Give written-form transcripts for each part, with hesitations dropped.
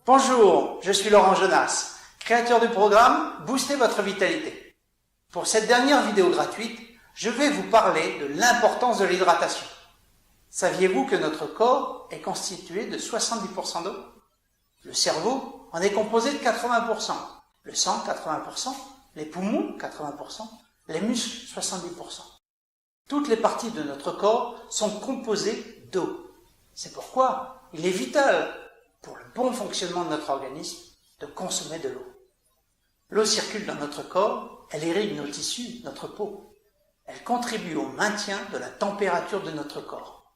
Bonjour, je suis Laurent Jonas, créateur du programme Booster votre vitalité. Pour cette dernière vidéo gratuite, je vais vous parler de l'importance de l'hydratation. Saviez-vous que notre corps est constitué de 70% d'eau? Le cerveau en est composé de 80%, le sang 80%, les poumons 80%, les muscles 70%. Toutes les parties de notre corps sont composées d'eau. C'est pourquoi il est vital pour le bon fonctionnement de notre organisme de consommer de l'eau. L'eau circule dans notre corps, elle irrigue nos tissus, notre peau. Elle contribue au maintien de la température de notre corps.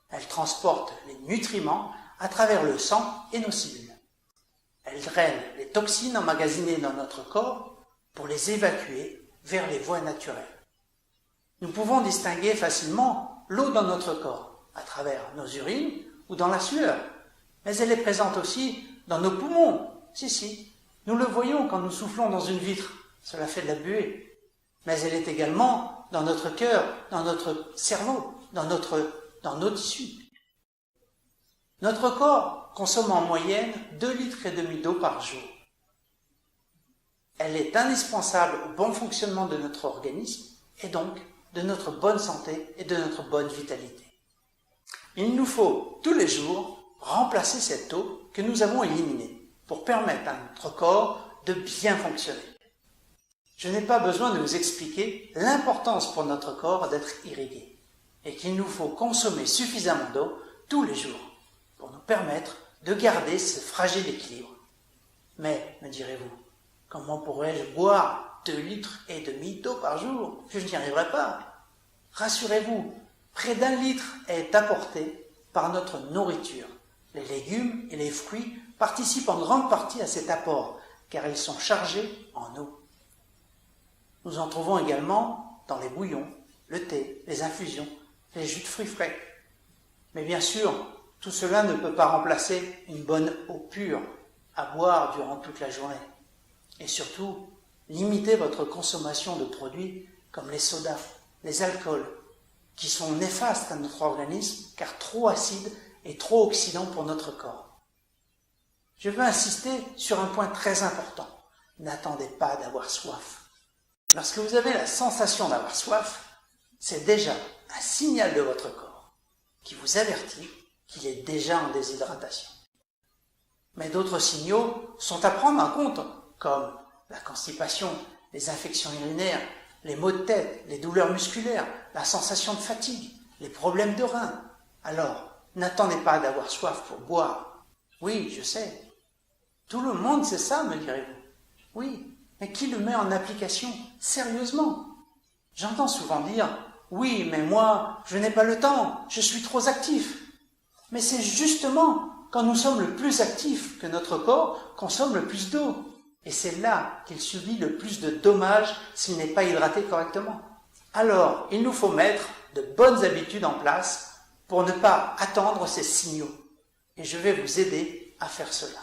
Elle transporte les nutriments à travers le sang et nos cellules. Elle draine les toxines emmagasinées dans notre corps pour les évacuer vers les voies naturelles. Nous pouvons distinguer facilement l'eau dans notre corps à travers nos urines ou dans la sueur, mais elle est présente aussi dans nos poumons. Si, nous le voyons quand nous soufflons dans une vitre, cela fait de la buée. Mais elle est également dans notre cœur, dans notre cerveau, dans nos tissus. Notre corps consomme en moyenne 2,5 litres d'eau par jour. Elle est indispensable au bon fonctionnement de notre organisme et donc de notre bonne santé et de notre bonne vitalité. Il nous faut tous les jours remplacer cette eau que nous avons éliminée pour permettre à notre corps de bien fonctionner. Je n'ai pas besoin de vous expliquer l'importance pour notre corps d'être irrigué et qu'il nous faut consommer suffisamment d'eau tous les jours pour nous permettre de garder ce fragile équilibre. Mais, me direz-vous, comment pourrais-je boire 2,5 litres d'eau par jour? Je n'y arriverai pas. Rassurez-vous, près d'1 litre est apporté par notre nourriture. Les légumes et les fruits participent en grande partie à cet apport, car ils sont chargés en eau. Nous en trouvons également dans les bouillons, le thé, les infusions, les jus de fruits frais. Mais bien sûr, tout cela ne peut pas remplacer une bonne eau pure à boire durant toute la journée. Et surtout, limitez votre consommation de produits comme les sodas, les alcools, qui sont néfastes à notre organisme car trop acides et trop oxydants pour notre corps. Je veux insister sur un point très important. N'attendez pas d'avoir soif. Lorsque vous avez la sensation d'avoir soif, c'est déjà un signal de votre corps qui vous avertit qu'il est déjà en déshydratation. Mais d'autres signaux sont à prendre en compte, comme la constipation, les infections urinaires, les maux de tête, les douleurs musculaires, la sensation de fatigue, les problèmes de reins. Alors, n'attendez pas d'avoir soif pour boire. Oui, je sais. Tout le monde sait ça, me direz-vous. Oui, mais qui le met en application sérieusement? J'entends souvent dire « Oui, mais moi, je n'ai pas le temps, je suis trop actif. » Mais c'est justement quand nous sommes le plus actifs que notre corps consomme le plus d'eau. Et c'est là qu'il subit le plus de dommages s'il n'est pas hydraté correctement. Alors, il nous faut mettre de bonnes habitudes en place pour ne pas attendre ces signaux. Et je vais vous aider à faire cela.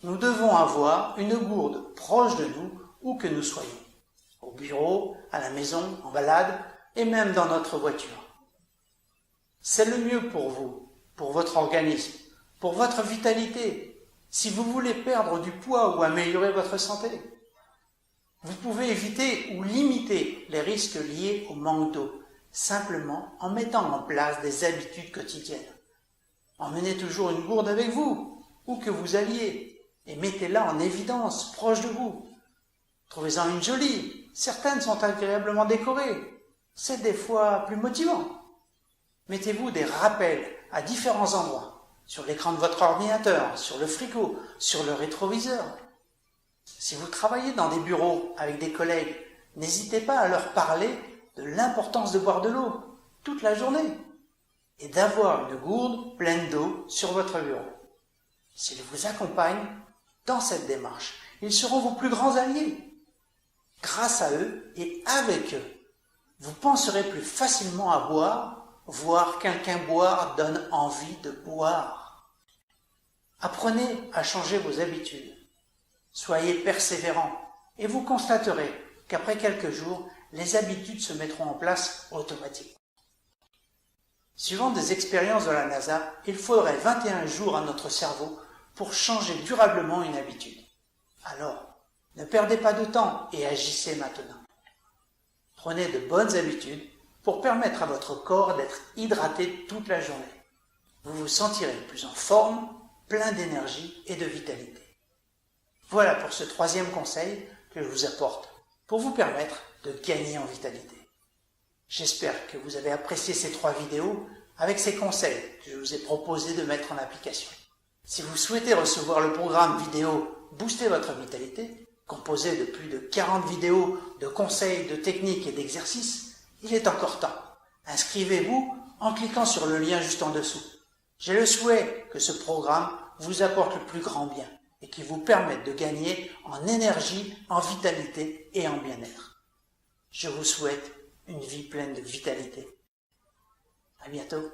Nous devons avoir une gourde proche de nous où que nous soyons. Au bureau, à la maison, en balade et même dans notre voiture. C'est le mieux pour vous, pour votre organisme, pour votre vitalité. Si vous voulez perdre du poids ou améliorer votre santé, vous pouvez éviter ou limiter les risques liés au manque d'eau, simplement en mettant en place des habitudes quotidiennes. Emmenez toujours une gourde avec vous, où que vous alliez, et mettez-la en évidence, proche de vous. Trouvez-en une jolie, certaines sont agréablement décorées, c'est des fois plus motivant. Mettez-vous des rappels à différents endroits, sur l'écran de votre ordinateur, sur le frigo, sur le rétroviseur. Si vous travaillez dans des bureaux avec des collègues, n'hésitez pas à leur parler de l'importance de boire de l'eau toute la journée et d'avoir une gourde pleine d'eau sur votre bureau. S'ils vous accompagnent dans cette démarche, ils seront vos plus grands alliés. Grâce à eux et avec eux, vous penserez plus facilement à boire. Voir quelqu'un boire donne envie de boire. Apprenez à changer vos habitudes. Soyez persévérants et vous constaterez qu'après quelques jours, les habitudes se mettront en place automatiquement. Suivant des expériences de la NASA, il faudrait 21 jours à notre cerveau pour changer durablement une habitude. Alors, ne perdez pas de temps et agissez maintenant. Prenez de bonnes habitudes pour permettre à votre corps d'être hydraté toute la journée. Vous vous sentirez plus en forme, plein d'énergie et de vitalité. Voilà pour ce troisième conseil que je vous apporte pour vous permettre de gagner en vitalité. J'espère que vous avez apprécié ces 3 vidéos avec ces conseils que je vous ai proposé de mettre en application. Si vous souhaitez recevoir le programme vidéo Booster votre vitalité, composé de plus de 40 vidéos de conseils, de techniques et d'exercices, il est encore temps. Inscrivez-vous en cliquant sur le lien juste en dessous. J'ai le souhait que ce programme vous apporte le plus grand bien et qu'il vous permette de gagner en énergie, en vitalité et en bien-être. Je vous souhaite une vie pleine de vitalité. À bientôt.